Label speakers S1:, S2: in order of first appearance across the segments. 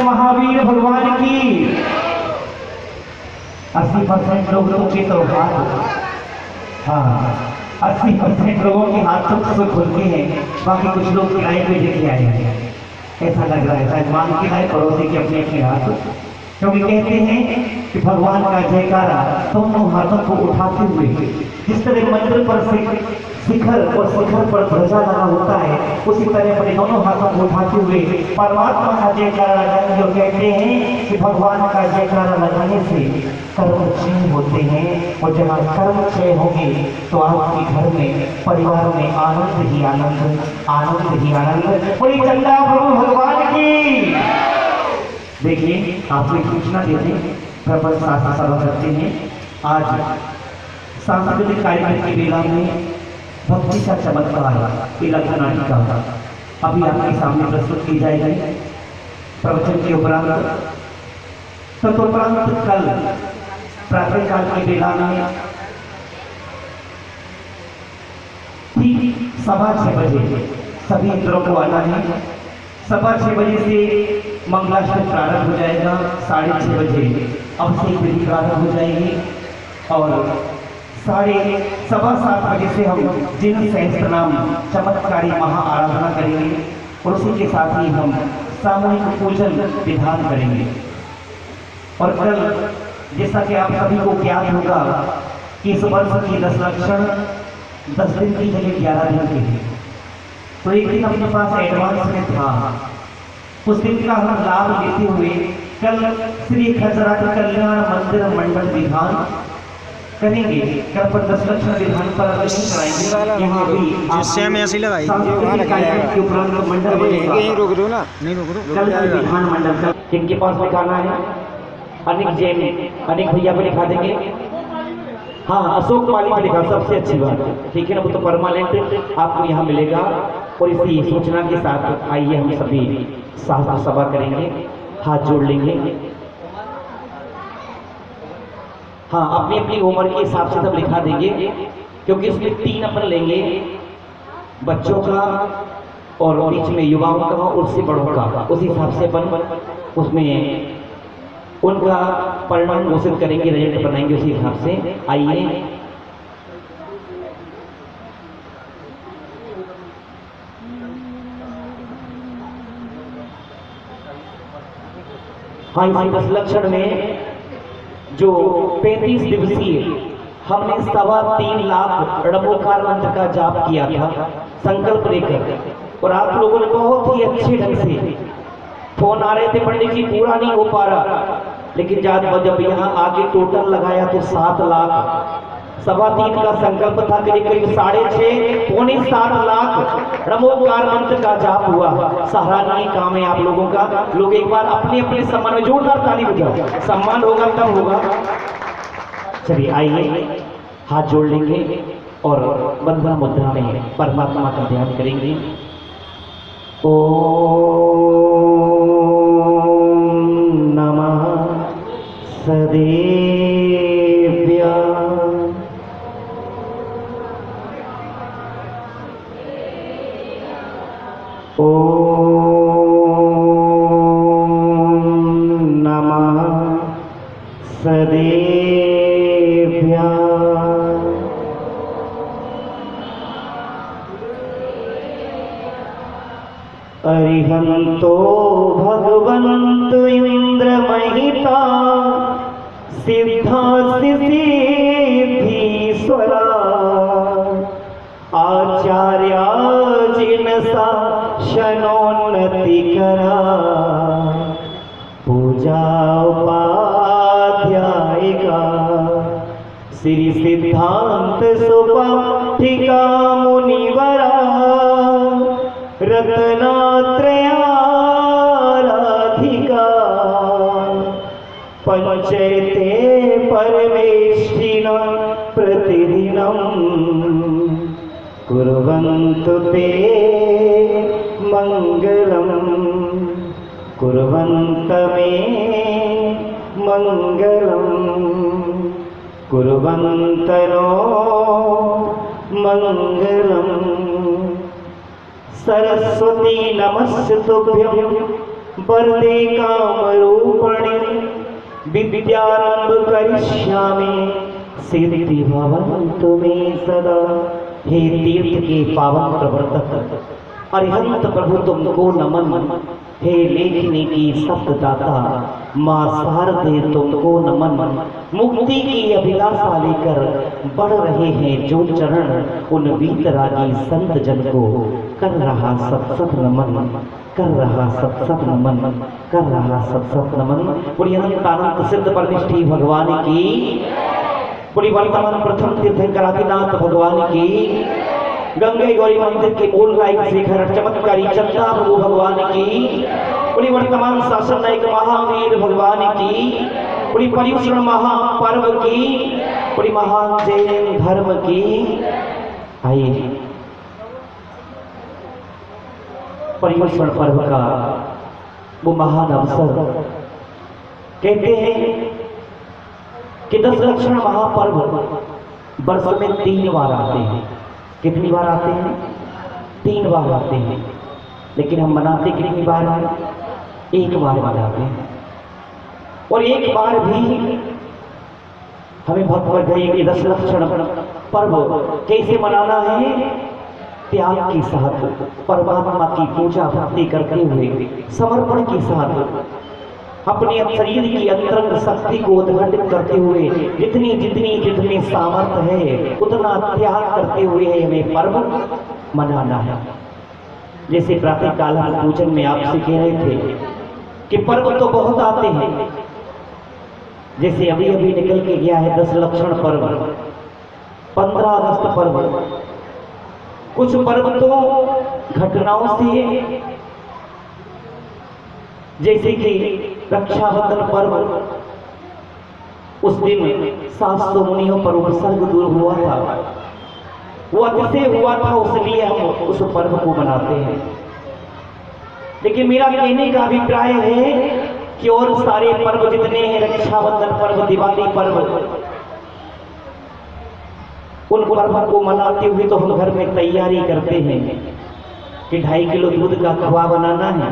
S1: महावीर भगवान की। 80% लोगों के तो हाथ, हाँ 80% लोगों के हाथ तो खुलते हैं, बाकी कुछ लोग किराए पे लेके आए हैं। ऐसा लग रहा है शायद मांग के आए पड़ोसी के अपने अपने हाथ, क्योंकि कहते हैं कि भगवान का जयकारा दोनों हाथों को उठाते हुए, जिस तरह मंदिर पर शिखर और शिखर पर ध्वजा लगा होता है, उसी तरह अपने दोनों हाथों को उठाते हुए परमात्मा का जयकारा लगाएंगे। और कहते हैं कि भगवान का जयकारा लगाने से कर्म क्षय होते हैं, और जहाँ कर्म क्षय होंगे तो आपके घर में, परिवार में आनंद ही आनंद, आनंद ही आनंद। कोई चंदा प्रभु भगवान की। देखिए आपको एक सूचना देते प्रबल शास्त्र सभा करते हैं। आज सांस्कृतिक कार्यक्रम की बेला में भक्ति का चमत्कार तिलक नाटिका अभी आपके सामने प्रस्तुत की जाएगी। प्रवचन के उपरांत तदुपरांत कल प्रातः काल की बेला में ठीक 6:15 बजे सभी मित्रों को आना है। 6:15 बजे से मंगलाष्टक प्रारंभ हो जाएगा। 6:30 बजे अभिषेक विधि प्रारंभ हो जाएगी और 7:15 बजे से हम जिन सहस्त्र नाम चमत्कारी महा आराधना करेंगे और उसी के साथ ही हम सामूहिक पूजन विधान करेंगे। और कल जैसा कि आप सभी को ज्ञात होगा कि इस वर्ष की 10 लक्षण 10 दिन की जगह 11 दिन की थी, तो एक दिन अपने पास एडवांस में था। उस दिन का हम लाभ लेते हुए कल श्री खजराट कल्याण मंदिर मंडल विधान करेंगे। कल पर 10 लक्षण विधान पर कराएंगे। यहाँ भी
S2: जिससे हमें ऐसी लगाई
S1: के उपरांत मंडल बनेगा।
S2: रोक दो ना, नहीं रोक दो।
S1: कल विधान मंडल का किनके पास में गाना है? अनिक जैन, अनिक भैया पे लिखा देंगे। हाँ अशोक माली पे लिखा, सबसे अच्छी बात है, ठीक है ना। वो तो परमानेंट आपको यहाँ मिलेगा। और इसी सूचना के साथ आइए हम सभी शास्त्र सभा करेंगे, हाथ जोड़ लेंगे। हाँ अपनी अपनी उम्र के हिसाब से सब लिखा देंगे, क्योंकि इसमें 3 अपन लेंगे, बच्चों का और बीच में युवाओं का और उससे बड़ों का। उस हिसाब से अपन उसमें उनका परिणाम घोषित करेंगे, रिजल्ट बनाएंगे उसी हिसाब से। आइए हाँ इसी 10 लक्षण में जो 35 दिवसीय हमने 3.25 लाख रणमोकार मंत्र का जाप किया था संकल्प लेकर, और आप लोगों ने बहुत ही अच्छे ढंग से फोन आ रहे थे पंडित जी पूरा नहीं हो पा रहा, लेकिन जब यहाँ आगे टोटल लगाया तो 7 लाख 3.25 का संकल्प था, करीब करीब 6.5 पौने 7 लाख रणमोकार मंत्र का जाप हुआ। सराहनीय काम है आप लोगों का। लोग एक बार अपने अपने सम्मान में जोरदार ताली बजाओ, सम्मान होगा तब होगा। चलिए आइए हाथ जोड़ लेंगे और बंधन मुद्रा में परमात्मा का ध्यान करेंगे। ओम नमः सदेव्या। ओम नमः सदेव्या। अरिहंतो भगवन्तो इंद्रमहिता सिद्धासिद्धीश्वरा आचार्या जिनसा शनोन्नति करा पूजा उपाध्यायिका श्री सिद्धांत सुपाठिका मुनिवरा रत्नात्रयाराधिका पंचैते परमेष्ठिना प्रतिदिनं कुर्वन्तु ते मंगलम कुर्वन्त मे मंगलम कुर्वन्त नो मंगलम। सरस्वती नमस्तुभ्यं वरदे कामरूपिणी विद्यारंभ करिष्यामि सिद्धि भवन्तु मे सदा। हे तीर्थ के पावन प्रवर्तक अरिहंत प्रभु तुमको नमन। हे लेखनी की सप्तदाता माँ शारदे तुमको नमन। मुक्ति की अभिलाषा लेकर बढ़ रहे हैं जो चरण उन वीतरागी संत जन को कर रहा सत्सत नमन, कर रहा सत्सत नमन, कर रहा सत्सत नमन। पूरी अनंत सिद्ध परनिष्ठी भगवान की, पूरी वर्तमान प्रथम तीर्थंकर आदिनाथ भगवान की, गंगे गौरी मंदिर के मूल नायक शिखर चमत्कारी चंदा प्रभु भगवान की, पूरी वर्तमान शासन नायक महावीर भगवान की, पूरी पर्युषण महापर्व की, पूरी महान जैन धर्म की। आइए पर्युषण पर्व का वो महान अवसर, कहते हैं कि 10 लक्षण महापर्व वर्ष में 3 बार आते हैं। कितनी बार आते हैं? 3 बार आते हैं। लेकिन हम मनाते कितनी बार हैं? 1 बार मनाते हैं। और 1 बार भी हमें भक्त बताइए कि 10 लक्षण पर्व कैसे मनाना है? त्याग के साथ, परमात्मा की पूजा भक्ति करते हुए, समर्पण के साथ, अपने शरीर की अंतरंग शक्ति को उद्घाटित करते हुए, जितनी सामर्थ्य है उतना त्याग करते हुए हमें पर्व मनाना है। जैसे प्रातः काल हम पूजन में आपसे कह रहे थे कि पर्व तो बहुत आते हैं। जैसे अभी अभी निकल के गया है 10 लक्षण पर्व, 15 अगस्त पर्व। कुछ पर्व तो घटनाओं से, जैसे कि रक्षाबंधन पर्व, उस दिन 700 मुनियों पर उपसर्ग दूर हुआ था, वो अतिशय हुआ था, इसलिए हम उस पर्व को मनाते हैं। लेकिन मेरा कहने का अभिप्राय है कि और सारे पर्व जितने हैं, रक्षाबंधन पर्व, दिवाली पर्व, उन पर्व को मनाते हुए तो हम घर में तैयारी करते हैं कि 2.5 किलो दूध का खोआ बनाना है,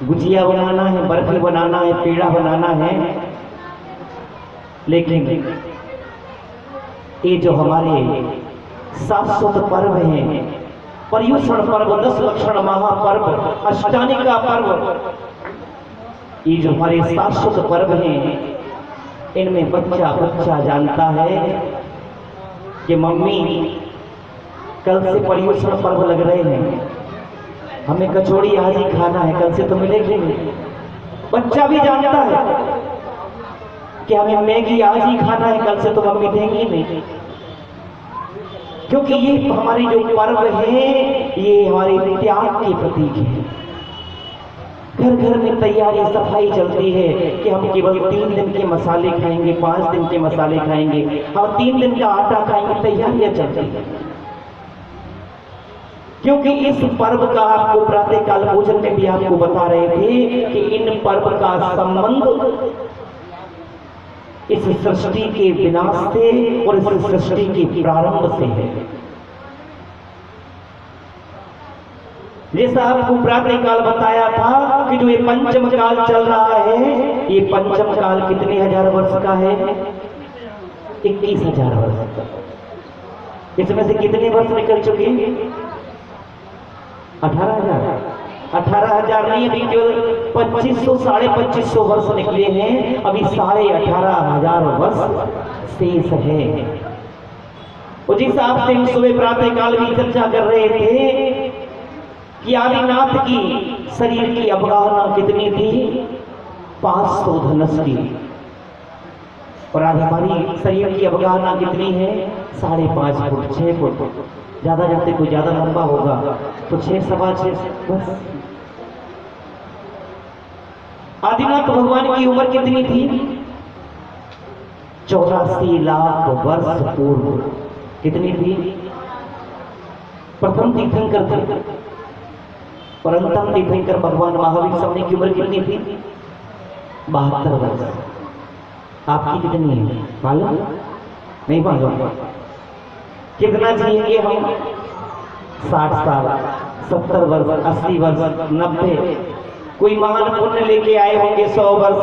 S1: गुजिया बनाना है, बर्फी बनाना है, पेड़ा बनाना है। लेकिन ये जो हमारे शाश्वत पर्व हैं, पर्युषण पर्व, 10 लक्षण महापर्व, अष्टानिका पर्व, ये जो हमारे शाश्वत पर्व हैं, इनमें बच्चा जानता है कि मम्मी कल से पर्युषण पर्व लग रहे हैं, हमें कचौड़ी आज ही खाना है, कल से तो मिलेगी नहीं। बच्चा भी जानता है कि हमें मैगी आज ही खाना है, कल से तो मम्मी देंगी नहीं। क्योंकि ये हमारे जो पर्व है, ये हमारे त्याग के प्रतीक है। घर घर में तैयारी सफाई चलती है कि हम केवल 3 दिन के मसाले खाएंगे, 5 दिन के मसाले खाएंगे, हम 3 दिन का आटा खाएंगे, तैयारियां चलती है। क्योंकि इस पर्व का आपको प्रातः काल भोजन में भी आपको बता रहे थे कि इन पर्व का संबंध इस सृष्टि के विनाश से और इस सृष्टि के प्रारंभ से है। जैसा आपको प्रातः काल बताया था कि जो ये पंचम काल चल रहा है, ये पंचम काल कितने हजार वर्ष का है? 21,000 वर्ष का। इसमें से कितने वर्ष निकल चुके हैं? 18,000 नहीं, अभी केवल 2500 साढ़े 2500 वर्ष निकले हैं, अभी 18,500 वर्ष शेष है। और जिस आपसे हम सुबह प्रातः काल में चर्चा कर रहे थे कि आदिनाथ की शरीर की अवगाहना कितनी थी? 500 धनुष की। और आज हमारी शरीर की अवगाहना कितनी है? 5.5 फुट, 6 फुट। ज्यादा जाते कोई ज्यादा लंबा होगा तो 6 सवा 6 बस। आदिनाथ भगवान की उम्र कितनी थी? 84 लाख वर्ष पूर्व। कितनी थी? प्रथम तीर्थंकर थे और अंतम तीर्थंकर भगवान महावीर स्वामी की उम्र कितनी थी? 72 वर्ष। आपकी कितनी है मालूम? नहीं मालूम। कितना जिएंगे हम? 60 साल, 70 वर्ष, 80 वर्ष, 90। कोई महान पुण्य लेके आए होंगे 100 वर्ष,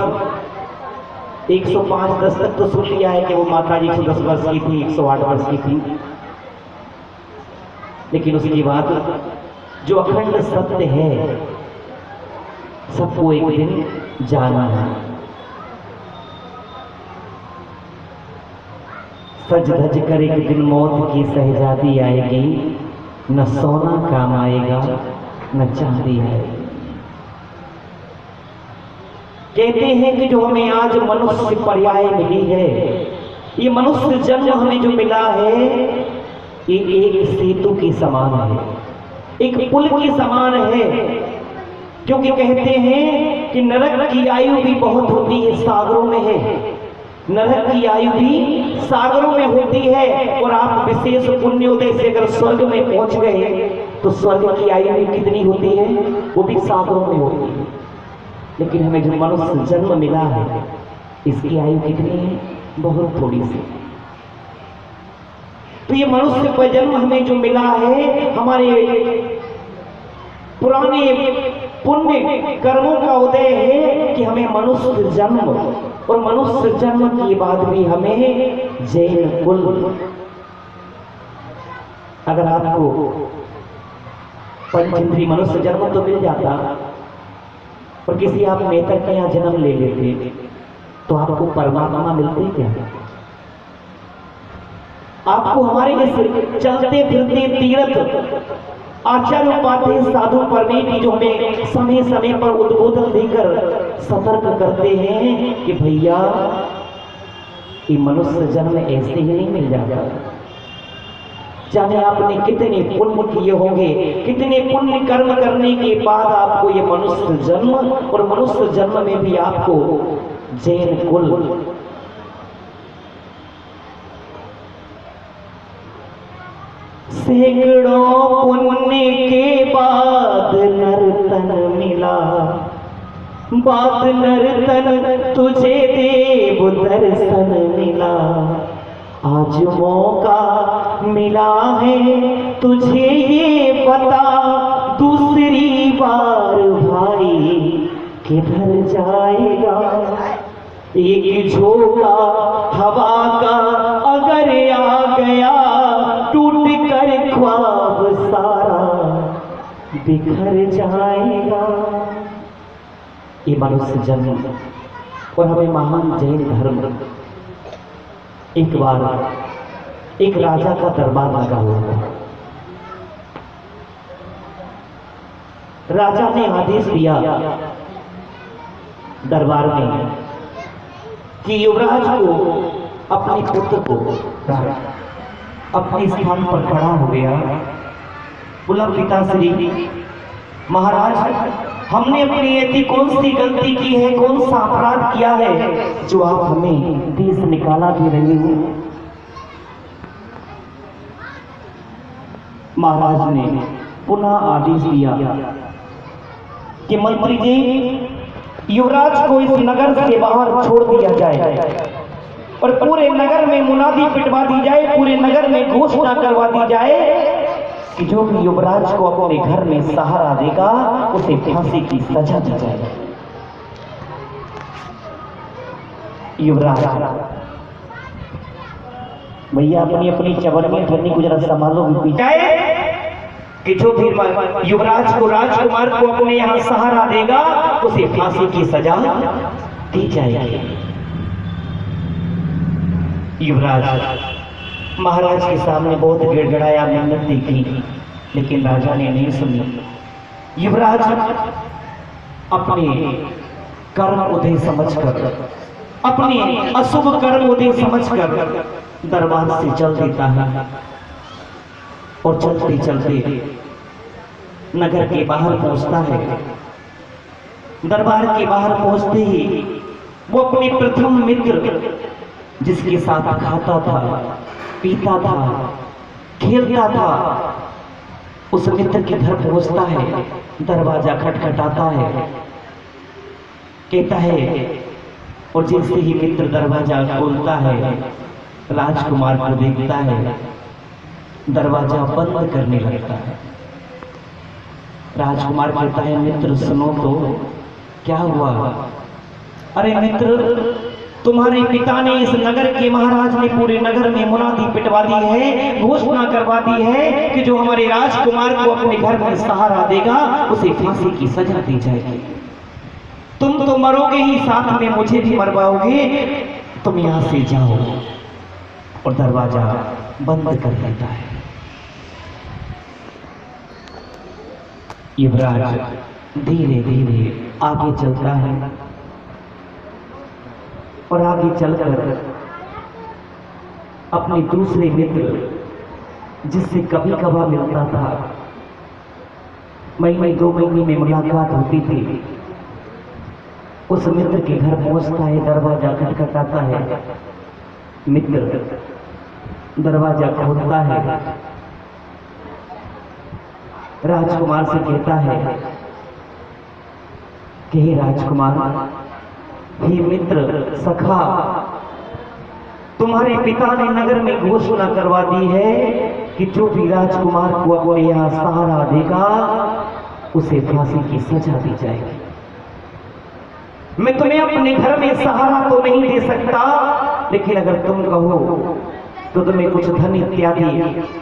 S1: 105 10 तक तो सुन लिया है कि वो माता जी 110 वर्ष की थी, 108 वर्ष की थी, लेकिन उसके बाद जो अखंड सत्य है सबको एक दिन जाना है। सज धज कर एक दिन मौत की शहजादी आएगी, न सोना काम आएगा न चांदी आएगी। कहते हैं कि जो हमें आज मनुष्य पर्याय मिली है, ये मनुष्य जन्म हमें जो मिला है, ये एक सेतु के समान है, एक पुल के समान है। क्योंकि कहते हैं कि नरक की आयु भी बहुत होती है, सागरों में है, नरक की आयु भी सागरों में होती है। और आप विशेष पुण्योदय से अगर स्वर्ग में पहुंच गए तो स्वर्ग की आयु भी कितनी होती है, वो भी सागरों में होती है। लेकिन हमें जो मनुष्य जन्म मिला है, इसकी आयु कितनी है, बहुत थोड़ी सी। तो ये मनुष्य का जन्म हमें जो मिला है, हमारे पुराने पुण्य कर्मों का उदय है कि हमें मनुष्य जन्म, और मनुष्य जन्म के बाद भी हमें जैन कुल। अगर आपको पंचेंद्रीय मनुष्य जन्म तो मिल जाता, और किसी आप नेता के यहाँ जन्म ले लेते तो आपको परमात्मा मिलते क्या? आपको हमारे जैसे चलते फिरते तीर्थ आचार्य उपाध्याय साधु परमेटी जो हमें समय समय पर उद्बोधन देकर सतर्क करते हैं कि भैया ये मनुष्य जन्म ऐसे ही नहीं मिल जाता। जाने आपने कितने पुण्य किए होंगे, कितने पुण्य कर्म करने के बाद आपको ये मनुष्य जन्म, और मनुष्य जन्म में भी आपको जैन कुल। सैकड़ों पुण्य के बाद नर्तन मिला, बाद नर्तन तुझे देव दर्शन मिला। आज मौका मिला है तुझे ये बता, दूसरी बार भाई किधर जाएगा। एक झोंका हवा का अगर आ गया, टूट कर ख्वाब सारा बिखर जाएगा। ये मनुष्य जन्म, और हमें महान जैन धर्म। एक बार एक राजा का दरबार लगा हुआ था। राजा ने आदेश दिया दरबार में कि युवराज को, अपने पुत्र को अपने स्थान पर खड़ा हो गया, बोला पिताश्री महाराज, हमने अपनी ऐसी कौन सी गलती की है, कौन सा अपराध किया है जो आप हमें देश निकाला दे रहे हो। महाराज ने पुनः आदेश दिया कि मंत्री जी, युवराज को इस नगर से बाहर छोड़ दिया जाए, और पूरे नगर में मुनादी पिटवा दी जाए, पूरे नगर में घोषणा करवा दी जाए कि जो भी युवराज को अपने घर में सहारा देगा उसे फांसी की सजा दी जाए। युवराज भैया अपनी अपनी चवन्नी ठन्नी को जरा संभालो, भी जाए कि जो भी युवराज को, राजकुमार को अपने यहाँ सहारा देगा उसे फांसी की सजा दी जाएगी। युवराज महाराज के सामने बहुत गिड़गिड़ाया, मिन्नतें की, लेकिन राजा ने नहीं सुनी। युवराज अपने कर्म उदय समझकर, अपने अशुभ कर्म उदय समझकर दरबार से चल देता है, और चलते चलते नगर के बाहर पहुंचता है। दरबार के बाहर पहुंचते ही वो अपने प्रथम मित्र, जिसके साथ खाता था, पीता था, खेलता था, उस मित्र के घर पहुंचता है। दरवाजा खटखटाता है, कहता है, और जैसे ही मित्र दरवाजा खोलता है, राजकुमार को देखता है, दरवाजा बंद करने लगता है। राजकुमार कहता है, मित्र सुनो तो, क्या हुआ? अरे मित्र, तुम्हारे पिता ने इस नगर के महाराज ने पूरे नगर में मुनादी पिटवा दी है, घोषणा करवा दी है कि जो हमारे राजकुमार को अपने घर में सहारा देगा उसे फांसी की सजा दी जाएगी। तुम तो मरोगे ही, साथ में मुझे भी मरवाओगे। तुम यहां से जाओ। और दरवाजा बंद कर देता है। युवराज धीरे धीरे आगे चलता है और आगे चलकर अपने दूसरे मित्र जिससे कभी कभार मिलता था, महीने 2 महीने में मुलाकात होती थी, उस मित्र के घर पहुंचता है। दरवाजा खटखटाता है। मित्र दरवाजा खोलता है, राजकुमार से कहता है कि हे राजकुमार, हे मित्र सखा, तुम्हारे पिता ने नगर में घोषणा करवा दी है कि जो भी राजकुमार को अपने यहाँ सहारा देगा उसे फांसी की सजा दी जाएगी। मैं तुम्हें अपने घर में सहारा तो नहीं दे सकता, लेकिन अगर तुम कहो तो तुम्हें कुछ धन इत्यादि,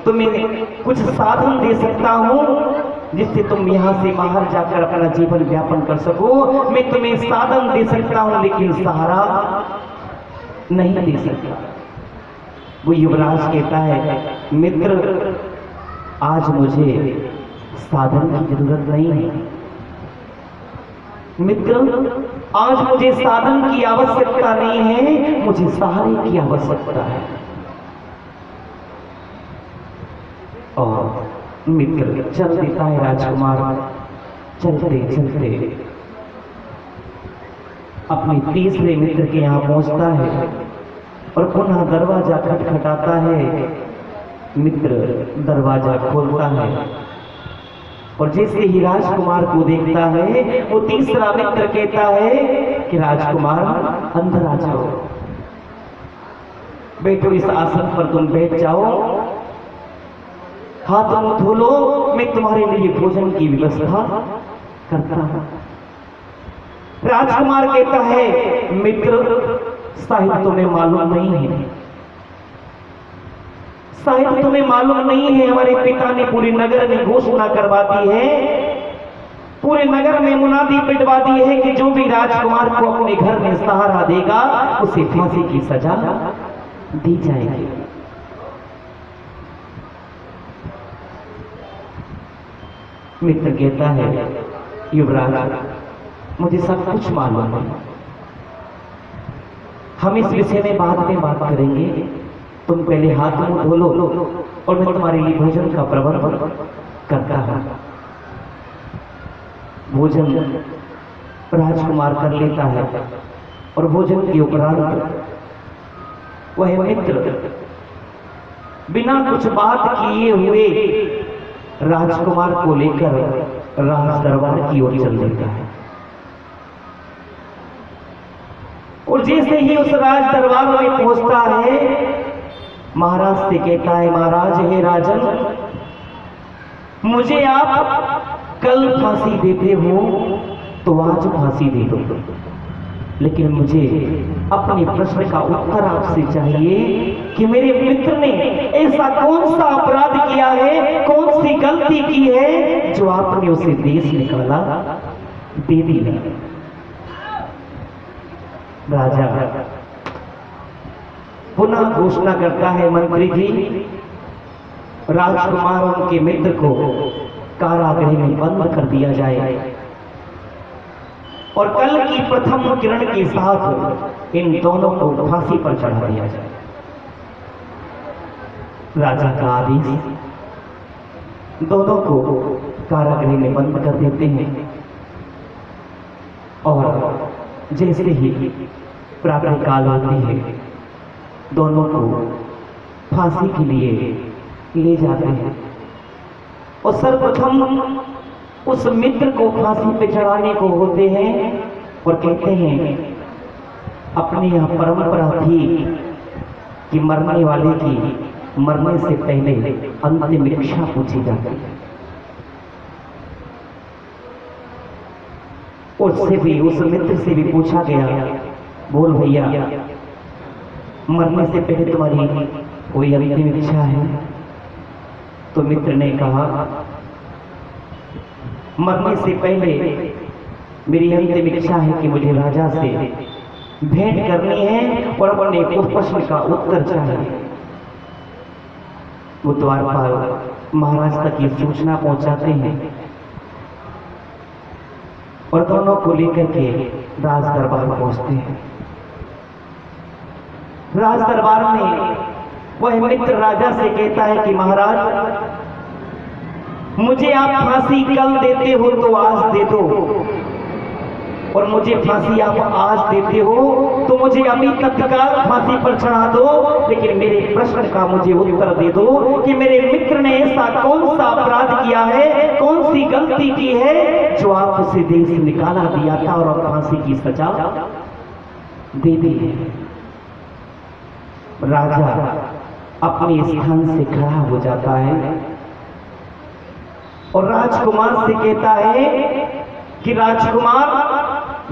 S1: तुम्हें कुछ साधन दे सकता हूं जिससे तुम यहाँ से बाहर जाकर अपना जीवन व्यापन कर सको। मैं तुम्हें साधन दे सकता हूं, लेकिन सहारा नहीं दे सकता। वो युवराज कहता है, मित्र आज मुझे साधन की जरूरत नहीं है। मित्र आज मुझे साधन की आवश्यकता नहीं है, मुझे सहारे की आवश्यकता है। और मित्र चल देता है। राजकुमार चलते चलते अपने तीसरे मित्र के यहाँ पहुंचता है और पुनः दरवाजा खटखटाता है। मित्र दरवाजा खोलता है और जैसे ही राजकुमार को देखता है, वो तीसरा मित्र कहता है कि राजकुमार अंदर आ जाओ, बैठो, इस आसन पर तुम बैठ जाओ, हाथ मुंह धो लो, मैं तुम्हारे लिए भोजन की व्यवस्था करता हूं। राजकुमार कहता है, मित्र शायद तुम्हें मालूम नहीं है, शायद तुम्हें मालूम नहीं है, हमारे पिता ने पूरे नगर में घोषणा करवा दी है, पूरे नगर में मुनादी पिटवा दी है कि जो भी राजकुमार को अपने घर में सहारा देगा उसे फांसी की सजा दी जाएगी। मित्र कहता है, युवराज मुझे सब कुछ मालूम है, हम इस विषय में बाद में बात करेंगे, तुम पहले हाथ मुंह धो लो और मैं तुम्हारे लिए भोजन का प्रबंध करता हूं। भोजन राजकुमार कर लेता है और भोजन के उपरांत वह मित्र बिना कुछ बात किए हुए राजकुमार को लेकर राज दरबार की ओर चल देता है। और जैसे ही उस राज दरबार में पहुंचता है, महाराज से कहता है, महाराज हे राजन, मुझे आप कल फांसी देते हो तो आज फांसी दे दो, लेकिन मुझे अपने प्रश्न का उत्तर आपसे चाहिए कि मेरे मित्र ने ऐसा कौन सा अपराध किया है, कौन सी गलती की है जो आपने उसे देश निकाला दे दिया। राजा पुनः घोषणा करता है, मंत्री जी, राजकुमार उनके मित्र को कारागृह में बंद कर दिया जाए और कल की प्रथम किरण के साथ इन दोनों को फांसी पर चढ़ा दिया जाए। राजा का आदेश, दोनों को कारागृह में बंद कर देते हैं और जैसे ही प्रातः काल होती है, दोनों को फांसी के लिए ले जाते हैं और सर्वप्रथम उस मित्र को फांसी पे चढ़ाने को होते हैं और कहते हैं, अपनी यह परंपरा थी कि मरने वाले की मरने से पहले अंतिम इच्छा पूछी जाती है। उससे भी, उस मित्र से भी पूछा गया, बोल भैया मरने से पहले तुम्हारी कोई अंतिम इच्छा है? तो मित्र ने कहा, मरने से पहले मेरी अंतिम इच्छा है कि मुझे राजा से भेंट करनी है और अपने प्रश्न का उत्तर चाहिए। वो द्वारपाल महाराज तक ये सूचना पहुंचाते हैं और दोनों को लेकर के राज दरबार पहुंचते हैं। राज दरबार में वह मित्र राजा से कहता है कि महाराज, मुझे आप फांसी कल देते हो तो आज दे दो, और मुझे फांसी आप आज देते हो तो मुझे अभी तत्काल फांसी पर चढ़ा दो, लेकिन मेरे प्रश्न का मुझे उत्तर दे दो कि मेरे मित्र ने ऐसा कौन सा अपराध किया है, कौन सी गलती की है जो आप उसे देश निकाला दिया था और अब फांसी की सजा दे दी है। राजा अपने स्थान से खड़ा हो जाता है और राजकुमार से कहता है कि राजकुमार,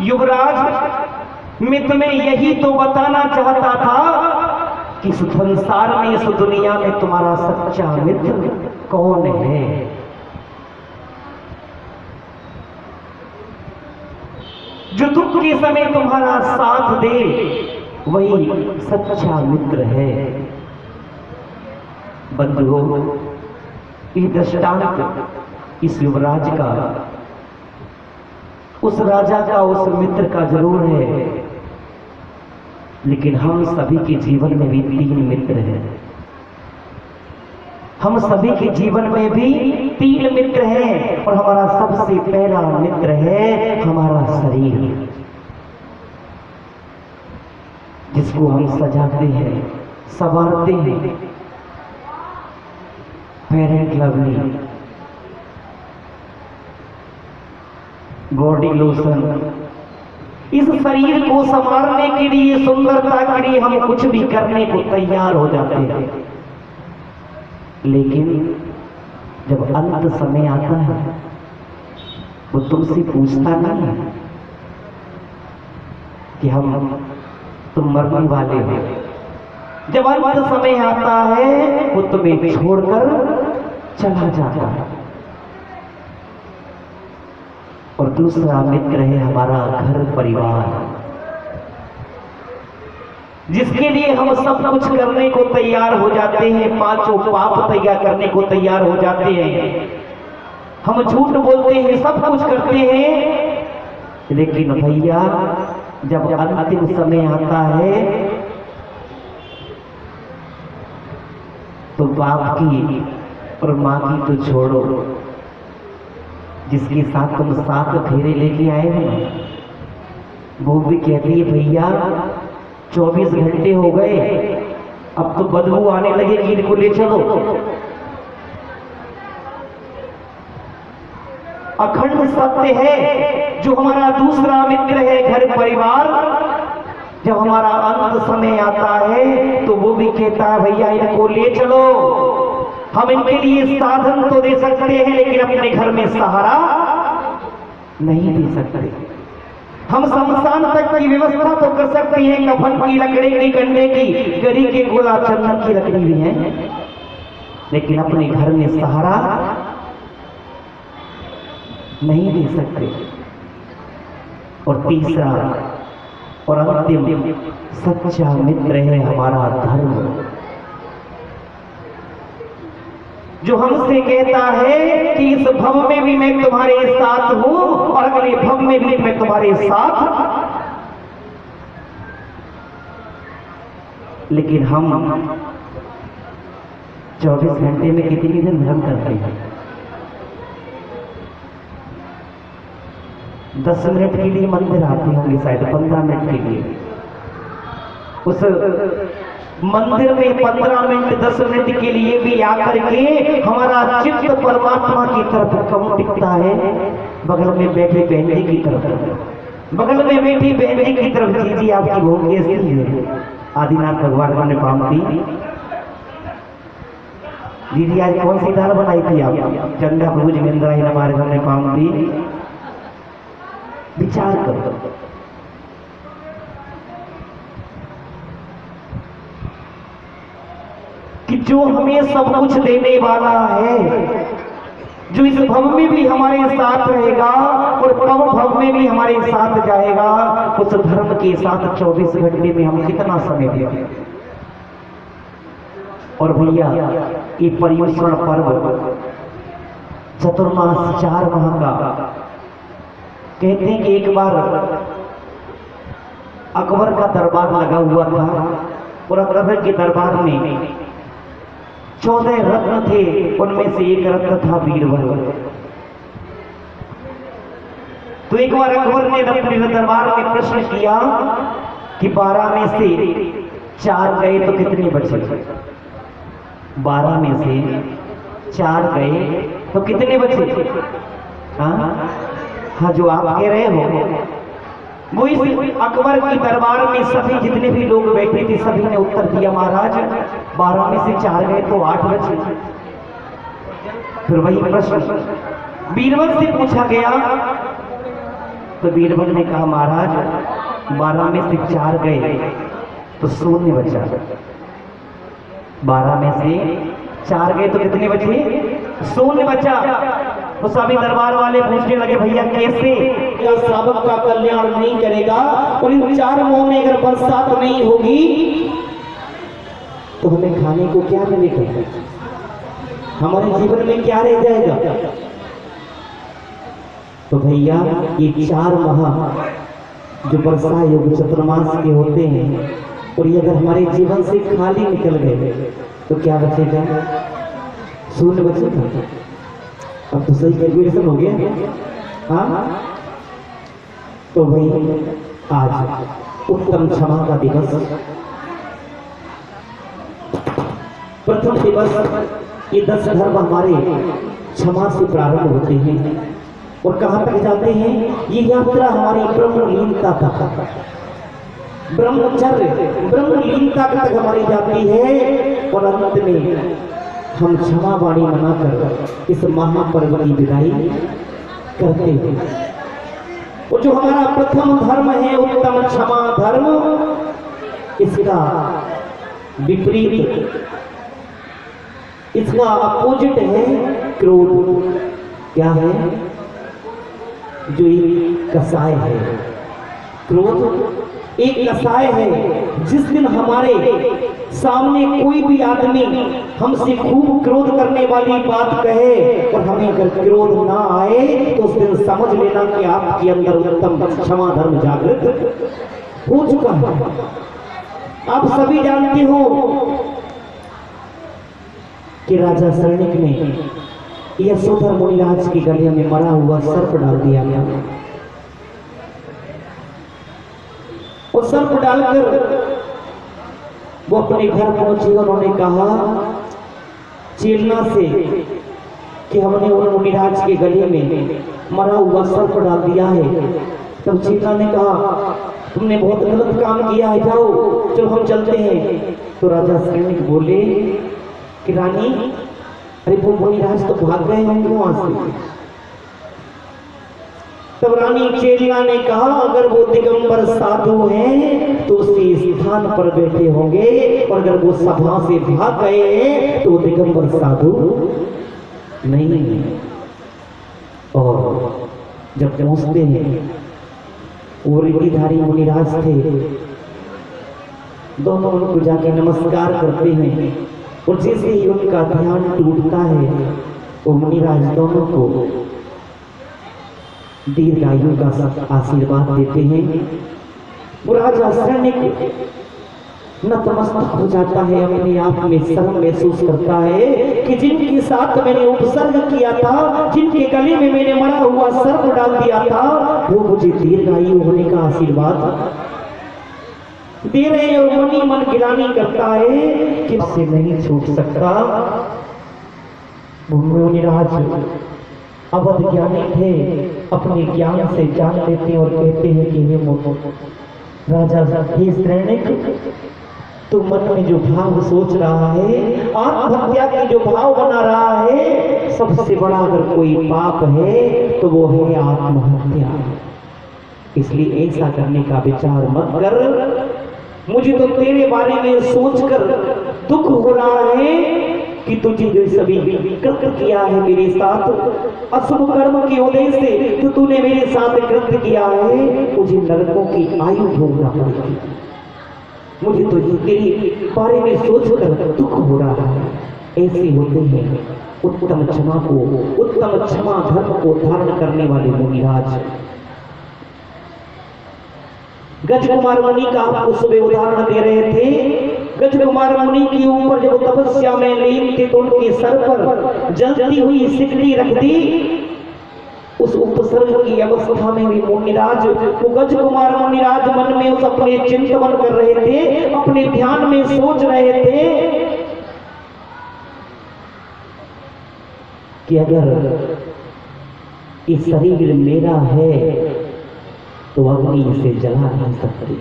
S1: युवराज, मैं तुम्हें यही तो बताना चाहता था कि इस संसार में, इस दुनिया में तुम्हारा सच्चा मित्र कौन है। जो दुख के समय तुम्हारा साथ दे वही सच्चा मित्र है। बंधुओं, ये दृष्टांत इस युवराज का, उस राजा का, उस मित्र का जरूर है, लेकिन हम सभी के जीवन में भी 3 मित्र हैं। हम सभी के जीवन में भी 3 मित्र हैं और हमारा सबसे पहला मित्र है हमारा शरीर, जिसको हम सजाते हैं, संवारते हैं। Fair and lovely, body lotion, इस शरीर को संवारने के लिए, सुंदरता के लिए हम कुछ भी करने को तैयार हो जाते हैं, लेकिन जब अंत समय आता है वो तुमसे पूछता नहीं है कि तुम मरने वाले हो। जब अंत समय आता है वो तुम्हें छोड़कर चला जाता है। और दूसरा मित्र है हमारा घर परिवार, जिसके लिए हम सब कुछ करने को तैयार हो जाते हैं, 5 पाप तैयार करने को तैयार हो जाते हैं, हम झूठ बोलते हैं, सब कुछ करते हैं, लेकिन भैया जब अंतिम समय आता है तो बाप की और माँ की तो छोड़ो, जिसके साथ तुम 7 फेरे लेके आए हो वो भी कहती है भैया 24 घंटे हो गए, अब तो बदबू आने लगेगी, इनको ले चलो। अखंड सत्य है जो हमारा दूसरा मित्र है घर परिवार, जब हमारा अंत समय आता है तो वो भी कहता है भैया इनको ले चलो। हम इनके लिए साधन तो दे सकते हैं लेकिन अपने घर में सहारा नहीं दे सकते। हम शमशान तक की व्यवस्था तो कर सकते हैं, कफन की लकड़ी की, गन्ने की, गरी के गोला, चंदन की लकड़ी भी है, लेकिन अपने घर में सहारा नहीं दे सकते। और तीसरा और अंतिम सच्चा मित्र है हमारा धर्म, जो हमसे कहता है कि इस भव में भी मैं तुम्हारे साथ हूं और अगले भव में भी मैं तुम्हारे साथ। लेकिन हम 24 घंटे में कितनी दिन धर्म करते हैं? 10 मिनट के लिए मंदिर आते होंगे शायद, 15 मिनट के लिए। उस मंदिर में 15 मिनट 10 मिनट के लिए भी आकर के हमारा चित्त परमात्मा की तरफ कम टिकता है, बगल में बैठे बहन जी की तरफ, बगल में बैठी बहन जी की तरफ। जी जी आपकी भोग कैसी है? आदिनाथ भगवान ने पाम दी। दीदी आज कौन सी दाल बनाई थी आप? चंदा भूज मिंद्रा ही हमारे घर ने पाम दी। विचार करो। कि जो हमें सब कुछ देने वाला है, जो इस भव में भी हमारे साथ रहेगा और परम भव में भी हमारे साथ जाएगा, उस धर्म के साथ 24 घंटे में हम कितना समय देंगे। और भैया ये पर्युषण पर्व चतुर्मास 4 माह का, कहते हैं कि एक बार अकबर का दरबार लगा हुआ था और अकबर के दरबार में 14 रत्न थे, उनमें से एक रत्न था बीरबल। तो एक बार अकबर ने अपने दरबार में प्रश्न किया कि 12 में से 4 गए तो कितने बचे? 12 में से 4 गए तो कितने बचे? हाँ, जो आप कह रहे हो वो इस अकबर के दरबार में सभी जितने भी लोग बैठे थे सभी ने उत्तर दिया, महाराज 12 में से 4 गए तो 8 बचे। फिर वही प्रश्न बीरबल से पूछा गया तो बीरबल ने कहा, महाराज 12 में से 4 गए तो 0 बचा। 12 में से 4 गए तो कितने बचे? 0 बचा। तो सभी दरबार वाले पूछने लगे, भैया कैसे? या श्रावक का कल्याण नहीं करेगा और इन 4 माह में अगर बरसात नहीं होगी तो हमें खाने को क्या मिलेगा? हमारे जीवन में क्या रह जाएगा? तो भैया ये 4 माह जो वर्षा योग चतुर्मास के होते हैं और ये अगर हमारे जीवन से खाली निकल गए तो क्या बचेगा? 0 बचेगा। अब तो सही कैलकुलेशन हो गया। हाँ, तो भाई आज उत्तम क्षमा का दिवस, प्रथम दिवस। ये 10 धर्म हमारे क्षमा से प्रारंभ होते हैं और कहाँ तक जाते हैं? ये यात्रा हमारी ब्रह्मलीनता तक, ब्रह्मचर्य ब्रह्मलीनता तक हमारी जाती है और अंत में हम क्षमा वाणी मनाकर इस महापर्व की विदाई करते हैं। और जो हमारा प्रथम धर्म है उत्तम क्षमा धर्म, इसका विपरीत, इसका अपोजिट है क्रोध। क्या है? जो एक कसाय है। क्रोध एक कसाय है। जिस दिन हमारे सामने कोई भी आदमी हमसे खूब क्रोध करने वाली बात कहे और हमें अगर क्रोध ना आए तो उस दिन समझ लेना कि आपके अंदर उत्तम क्षमा धर्म जागृत हो चुका है। आप सभी जानते हो कि राजा शरणिक ने यशोधर मुनिराज के गले में मरा हुआ सर्प डाल दिया गया और सर्प डालकर वो अपने घर पहुंचे। उन्होंने कहा चेलना से कि हमने उन मुनिराज के गले में मरा हुआ सर्प डाल दिया है। तब चेलना ने कहा तुमने बहुत गलत काम किया है, जाओ चलो हम चलते हैं। तो राजा सैनिक बोले कि रानी, अरे वो मुनिराज तो भाग गए होंगे वहां से। तब रानी चेलिया ने कहा अगर वो दिगंबर साधु हैं तो उसी स्थान पर बैठे होंगे और अगर वो सभा से भाग गए तो वो दिगंबर साधु नहीं। और जब पहुंचते हैं वो रिद्धिधारी मुनिराज थे, दोनों उनको जाके नमस्कार करते हैं और जैसे ही उनका ध्यान टूटता है वो मुनिराज दोनों को दीर्घायु का आशीर्वाद देते हैं। वो राजा शरणिक नतमस्तक हो जाता है, अपने आप में शर्म महसूस करता है कि जिनके साथ मैंने उपसर्ग किया था, जिनके गले में मैंने मरा हुआ सर्प डाल दिया था, वो मुझे दीर्घायु होने का आशीर्वाद दे रहे हैं। और मनी मन गिलानी करता है कि इससे नहीं छूट सकता। मुनिराज अवध ज्ञानी थे, अपने ज्ञान से जान लेते और कहते हैं कि हे राजा हे शरणिक, तो मन में जो भाव सोच रहा है, आत्महत्या की जो भाव बना रहा है, सबसे बड़ा अगर कोई पाप है तो वो है आत्महत्या। इसलिए ऐसा करने का विचार मत कर। मुझे तो तेरे बारे में सोचकर दुख हो रहा है कि तुझे जो सभी कृत्य किया है मेरे साथ, अशुभ कर्म की वजह से जो तूने मेरे साथ कृत्य किया है, मुझे नरकों की आयु भोगना पड़ेगी। मुझे तो ये तेरे बारे में सोचकर दुख हो रहा है। ऐसे होते हैं उत्तम क्षमा को, उत्तम क्षमा धर्म को धारण करने वाले मुनिराज। गजकुमार मुनि का आपको सुबह उदाहरण दे रहे थे। गजकुमार मुनि के ऊपर जब तपस्या में लीन थे तो उनके सर पर जलती हुई सिकड़ी रख दी। उस उपसर्ग की अवस्था में भी मुनिराज, वो गजकुमार मुनिराज मन में उस अपने चिंतन कर रहे थे, अपने ध्यान में सोच रहे थे कि अगर इस शरीर मेरा है तो अग्नि इसे जला नहीं सकती।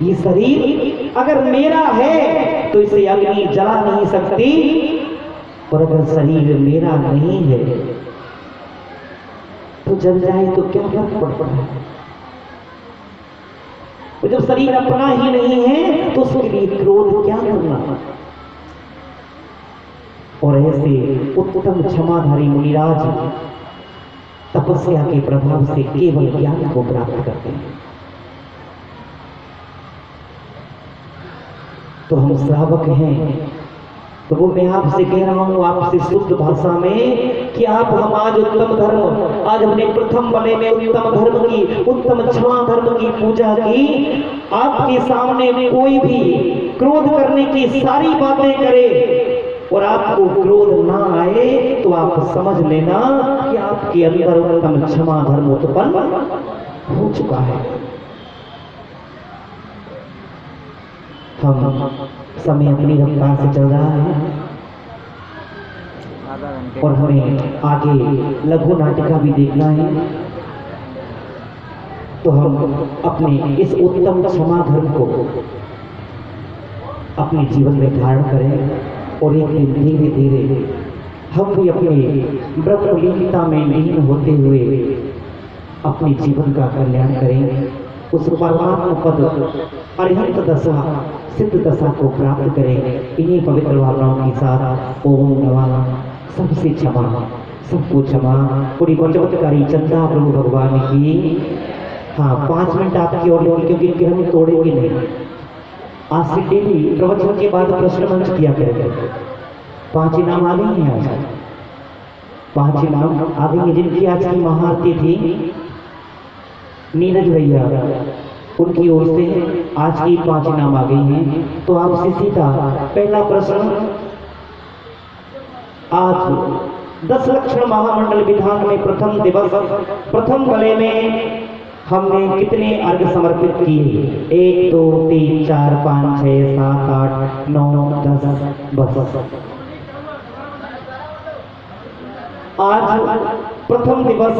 S1: ये शरीर अगर मेरा है तो इसे अग्नि जला नहीं सकती, और अगर शरीर मेरा नहीं है तो जल जाए तो क्या फर्क पड़ता है। तो जब शरीर अपना ही नहीं है तो उसके लिए क्रोध क्या करना। और ऐसे उत्तम क्षमाधारी मुनिराज तपस्या के प्रभाव से केवल ज्ञान को प्राप्त करते हैं। तो हम श्रावक हैं, तो वो मैं आपसे कह रहा हूं आपसे शुद्ध भाषा में कि आप हम आज उत्तम धर्म, आज हमने प्रथम बने में उत्तम धर्म की, उत्तम क्षमा धर्म की पूजा की। आपके सामने कोई भी क्रोध करने की सारी बातें करे और आपको क्रोध ना आए तो आप समझ लेना कि आपके अंदर उत्तम क्षमा धर्म उत्पन्न हो चुका है। हम समय अपनी रफ्तार से चल रहा है और हमें आगे लघु नाटिका भी देखना है। तो हम अपने इस उत्तम क्षमा धर्म को अपने जीवन में धारण करें और एक दिन धीरे धीरे हम भी अपने ब्रह्मलीनता में लीन होते हुए अपने जीवन का कल्याण करेंगे। उस परमात्मा पद अरिहंत दशा सिद्ध दशा को प्राप्त करें। इन्हीं पवित्र भावनाओं के साथ ओम नमः सबसे क्षमा, सबको क्षमा, पूरी चमत्कारी चंदा प्रभु भगवान की। हाँ, 5 मिनट आपकी और लेंगे क्योंकि हम तोड़ेंगे नहीं। आज से डेली प्रवचन के बाद प्रश्न मंच किया करेंगे। 5 इनाम आ गई हैं आज, 5 इनाम आ गई हैं जिनकी आज की महाआरती थी। नीरज भैया उनकी ओर से आज की 5 इनाम आ गई हैं। तो आपसे सीधा पहला प्रश्न, आज 10 लक्षण महामंडल विधान में प्रथम दिवस, प्रथम भले में हमने कितने अर्घ समर्पित किए? 1 2 3 4 5 6 7 8 9 10 बस। आज प्रथम दिवस